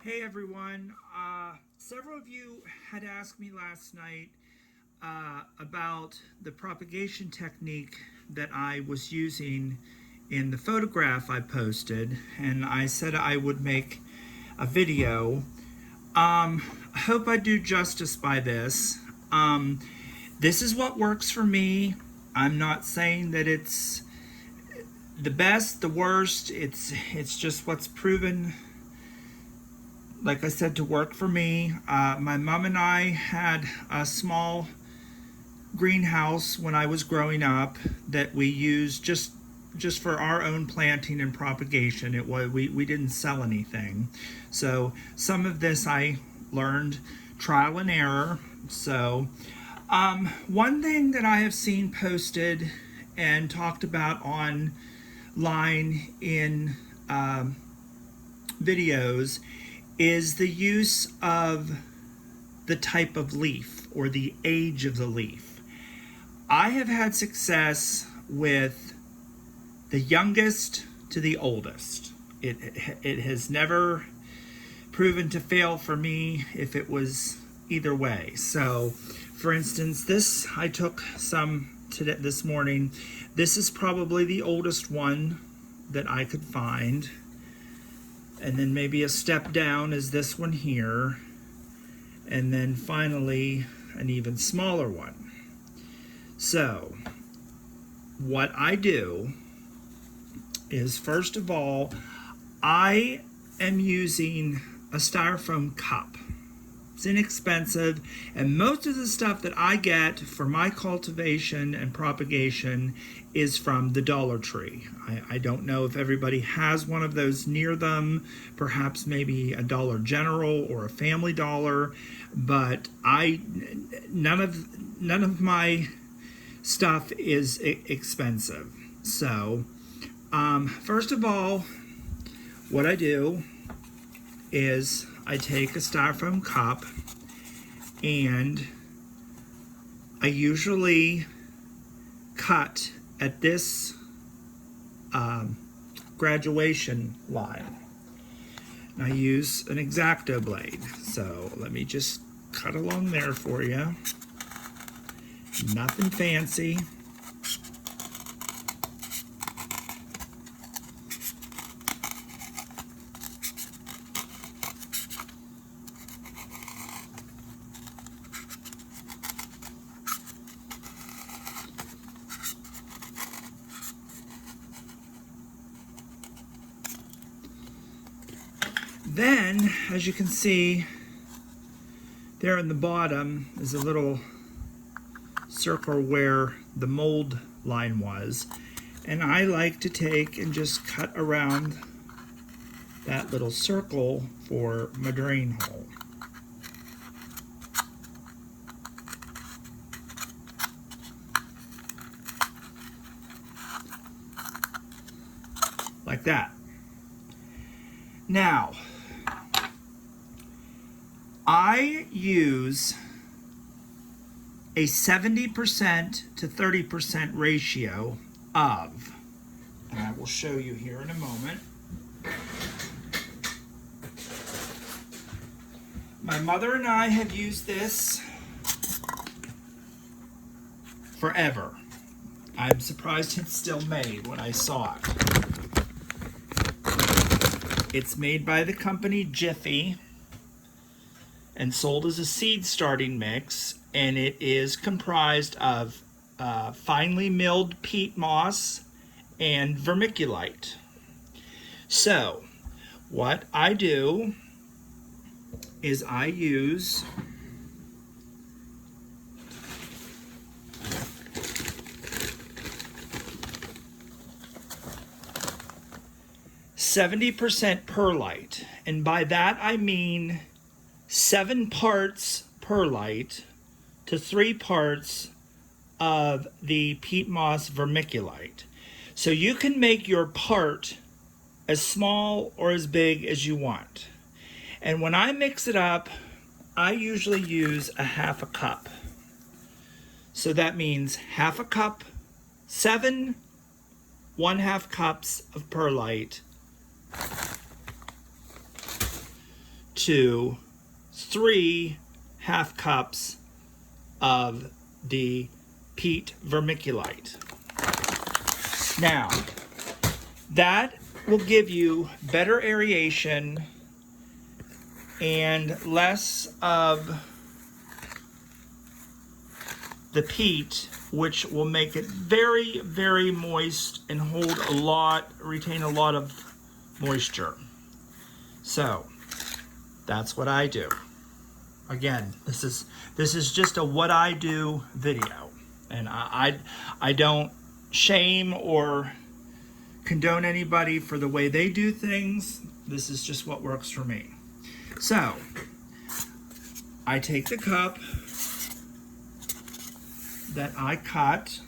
Hey everyone, several of you had asked me last night about the propagation technique that I was using in the photograph I posted, and I said I would make a video. I hope I do justice by this. This is what works for me. I'm not saying that it's the best, the worst. It's just what's proven, like I said, to work for me. My mom and I had a small greenhouse when I was growing up that we used just for our own planting and propagation. We didn't sell anything. So some of this I learned trial and error. So one thing that I have seen posted and talked about online in videos is the use of the type of leaf or the age of the leaf. I have had success with the youngest to the oldest. It has never proven to fail for me if it was either way. So, for instance, this I took some today this morning. This is probably the oldest one that I could find. And then maybe a step down is this one here. And then finally, an even smaller one. So, what I do is, first of all, I am using a styrofoam cup. It's inexpensive, and most of the stuff that I get for my cultivation and propagation is from the Dollar Tree. I don't know if everybody has one of those near them, perhaps maybe a Dollar General or a Family Dollar, but none of my stuff is expensive. So, first of all, what I do is I take a styrofoam cup and I usually cut at this graduation line. And I use an X-Acto blade. So let me just cut along there for you. Nothing fancy. Then, as you can see, there in the bottom is a little circle where the mold line was. And I like to take and just cut around that little circle for my drain hole. Like that. Now, I use a 70% to 30% ratio of, and I will show you here in a moment. My mother and I have used this forever. I'm surprised it's still made when I saw it. It's made by the company Jiffy and sold as a seed starting mix, and it is comprised of finely milled peat moss and vermiculite. So, what I do is I use (70% perlite), and by that I mean 7 parts perlite to 3 parts of the peat moss vermiculite. So you can make your part as small or as big as you want. And when I mix it up, I usually use a half a cup. So that means half a cup, 7 1/2 cups of perlite to 3 half cups of the peat vermiculite. Now, that will give you better aeration and less of the peat, which will make it very, very moist and retain a lot of moisture. So that's what I do. Again, this is just a what I do video, and I don't shame or condone anybody for the way they do things. This is just what works for me. So I take the cup that I cut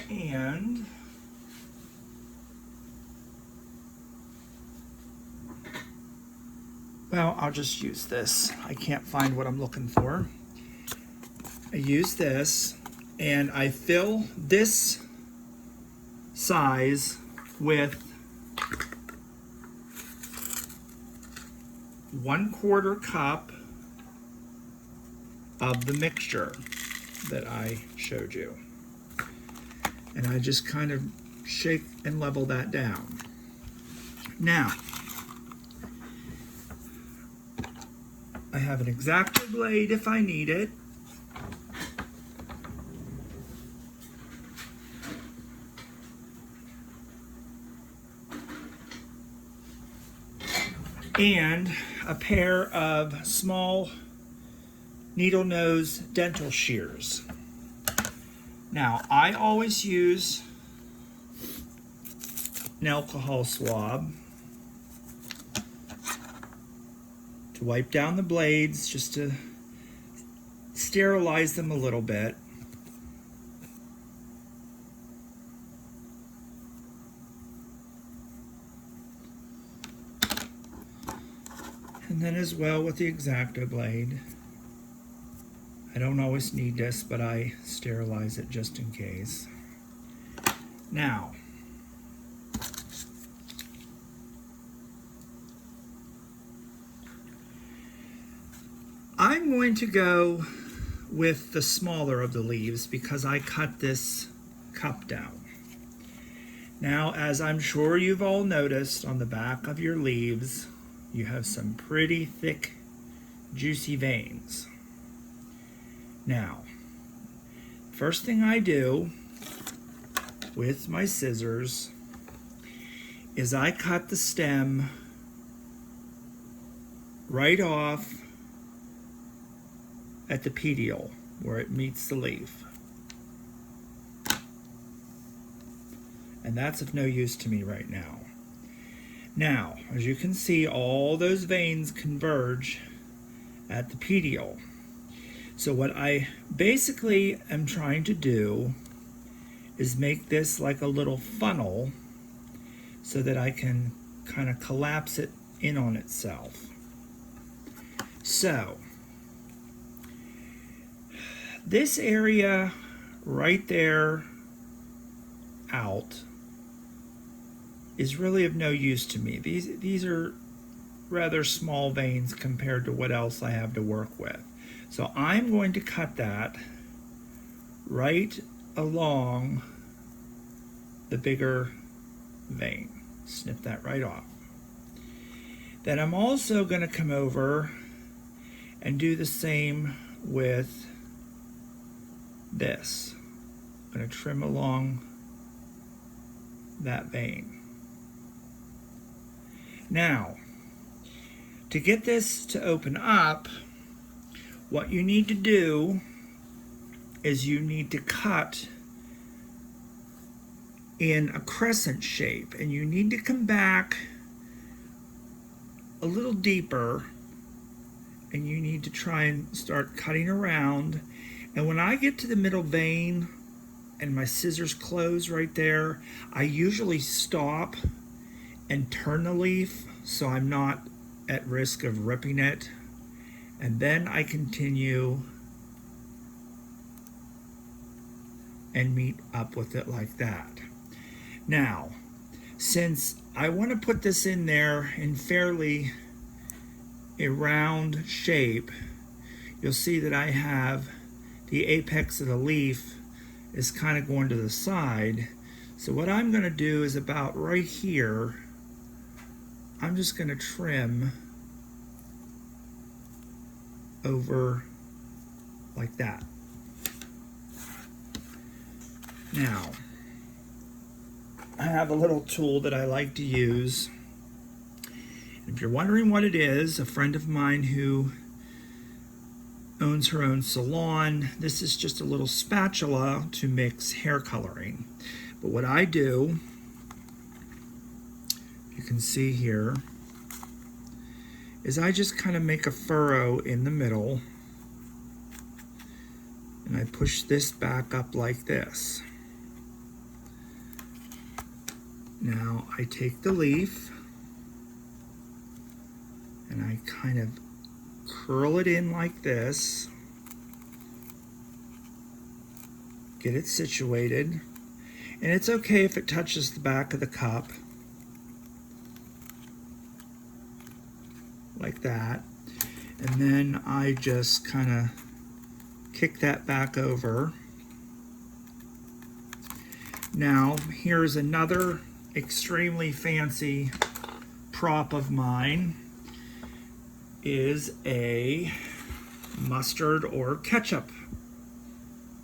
and well, I'll just use this. I can't find what I'm looking for. I use this and I fill this size with 1/4 cup of the mixture that I showed you. And I just kind of shake and level that down. Now, I have an X-Acto blade if I need it. And a pair of small needle nose dental shears. Now, I always use an alcohol swab to wipe down the blades, just to sterilize them a little bit. And then as well with the X-Acto blade. I don't always need this, but I sterilize it just in case. Now, I'm going to go with the smaller of the leaves because I cut this cup down. Now, as I'm sure you've all noticed on the back of your leaves, you have some pretty thick, juicy veins. Now, first thing I do with my scissors is I cut the stem right off at the petiole where it meets the leaf. And that's of no use to me right now. Now, as you can see, all those veins converge at the petiole. So what I basically am trying to do is make this like a little funnel so that I can kind of collapse it in on itself. So this area right there out is really of no use to me. These are rather small veins compared to what else I have to work with. So I'm going to cut that right along the bigger vein. Snip that right off. Then I'm also going to come over and do the same with this. I'm going to trim along that vein. Now, to get this to open up, what you need to do is you need to cut in a crescent shape, and you need to come back a little deeper, and you need to try and start cutting around. And when I get to the middle vein and my scissors close right there, I usually stop and turn the leaf so I'm not at risk of ripping it. And then I continue and meet up with it like that. Now, since I want to put this in there in fairly a round shape. You'll see that I have the apex of the leaf is kind of going to the side. So what I'm going to do is about right here, I'm just going to trim over like that. Now, I have a little tool that I like to use. If you're wondering what it is, a friend of mine who owns her own salon, this is just a little spatula to mix hair coloring. But what I do, you can see here, is I just kind of make a furrow in the middle and I push this back up like this. Now I take the leaf and I kind of curl it in like this, get it situated, and it's okay if it touches the back of the cup, like that. And then I just kind of kick that back over. Now, here's another extremely fancy prop of mine, is a mustard or ketchup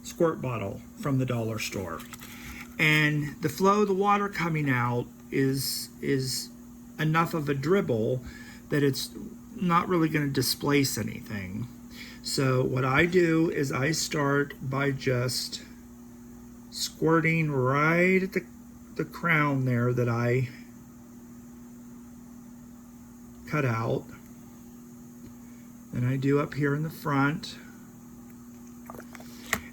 squirt bottle from the dollar store. And the flow of the water coming out is enough of a dribble that it's not really going to displace anything. So what I do is I start by just squirting right at the crown there that I cut out. Then I do up here in the front.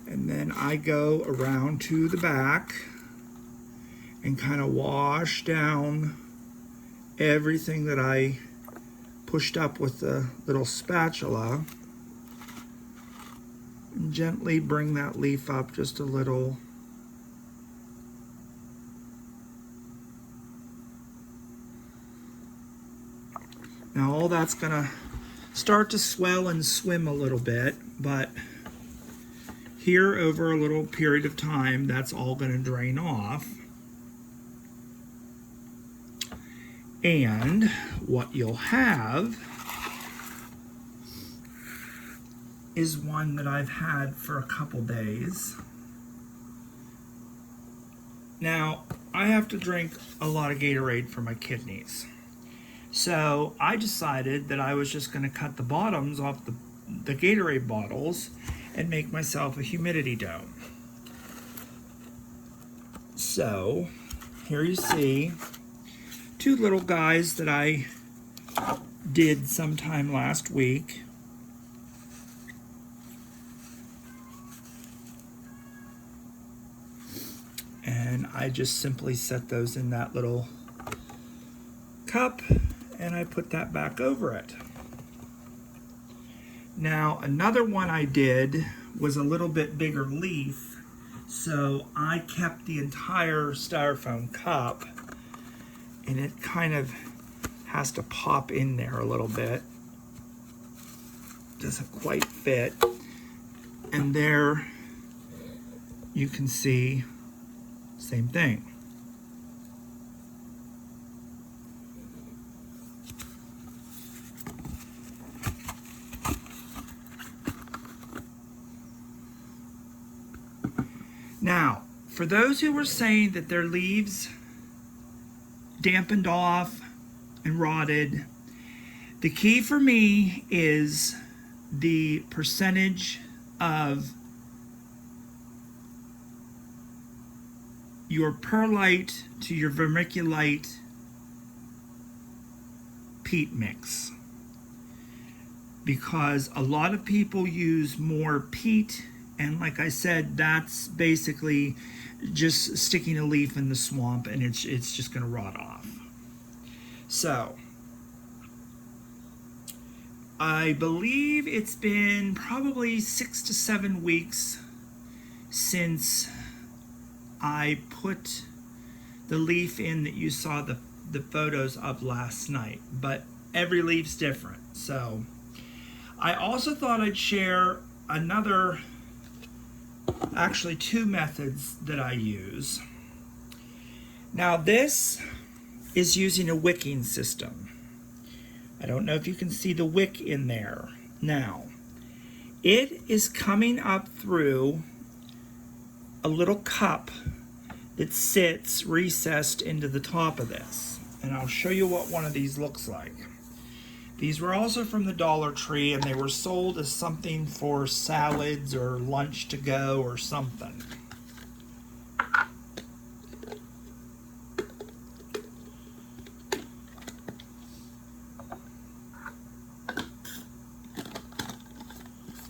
And then I go around to the back and kind of wash down everything that I pushed up with the little spatula. And gently bring that leaf up just a little. Now all that's gonna start to swell and swim a little bit, but here over a little period of time, that's all gonna drain off. And what you'll have is one that I've had for a couple days. Now, I have to drink a lot of Gatorade for my kidneys. So I decided that I was just going to cut the bottoms off the Gatorade bottles and make myself a humidity dome. So here you see two little guys that I did sometime last week. And I just simply set those in that little cup and I put that back over it. Now another one I did was a little bit bigger leaf, so I kept the entire styrofoam cup, and it kind of has to pop in there a little bit. Doesn't quite fit. And there you can see, same thing. Now, for those who were saying that their leaves dampened off and rotted, the key for me is the percentage of your perlite to your vermiculite peat mix. Because a lot of people use more peat, and like I said, that's basically just sticking a leaf in the swamp and it's just going to rot off. So I believe it's been probably 6 to 7 weeks since I put the leaf in that you saw the photos of last night, but every leaf's different. So I also thought I'd share actually two methods that I use. Now this is using a wicking system. I don't know if you can see the wick in there. Now, it is coming up through a little cup that sits recessed into the top of this. And I'll show you what one of these looks like. These were also from the Dollar Tree, and they were sold as something for salads or lunch to go or something.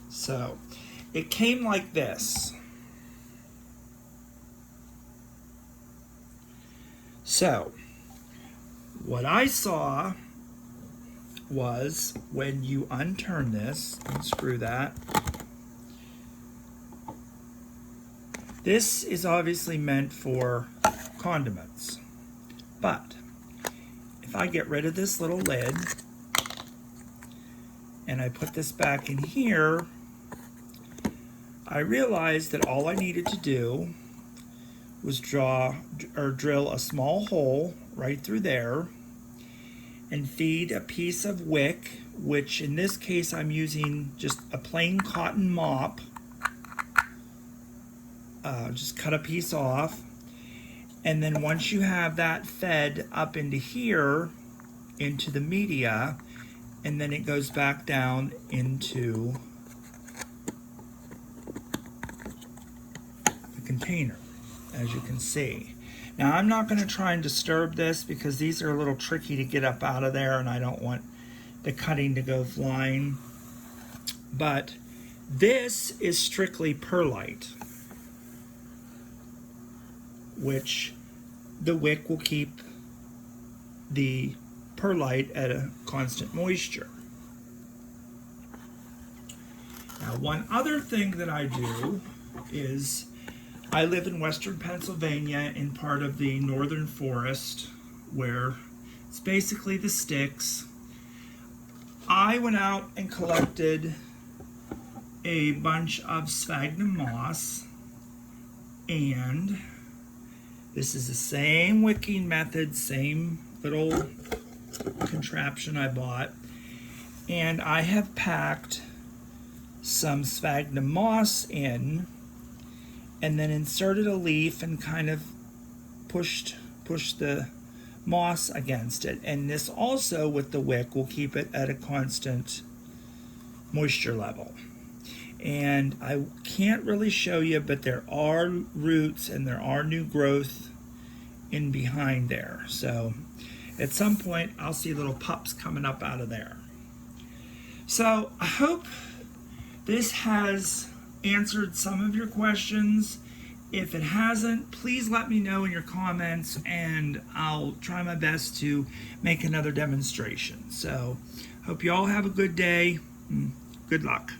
So it came like this. So what I saw was when you unturn this, unscrew that, this is obviously meant for condiments. But if I get rid of this little lid and I put this back in here, I realized that all I needed to do was drill a small hole right through there and feed a piece of wick, which in this case I'm using just a plain cotton mop. Just cut a piece off, and then once you have that fed up into here, into the media, and then it goes back down into the container, as you can see. Now I'm not going to try and disturb this because these are a little tricky to get up out of there, and I don't want the cutting to go flying. But this is strictly perlite, which the wick will keep the perlite at a constant moisture. Now, one other thing that I do is I live in western Pennsylvania in part of the northern forest where it's basically the sticks. I went out and collected a bunch of sphagnum moss, and this is the same wicking method, same little contraption I bought, and I have packed some sphagnum moss in and then inserted a leaf and kind of pushed the moss against it. And this also, with the wick, will keep it at a constant moisture level. And I can't really show you, but there are roots and there are new growth in behind there. So at some point I'll see little pups coming up out of there. So I hope this has answered some of your questions. If it hasn't, please let me know in your comments and I'll try my best to make another demonstration. So hope you all have a good day. Good luck.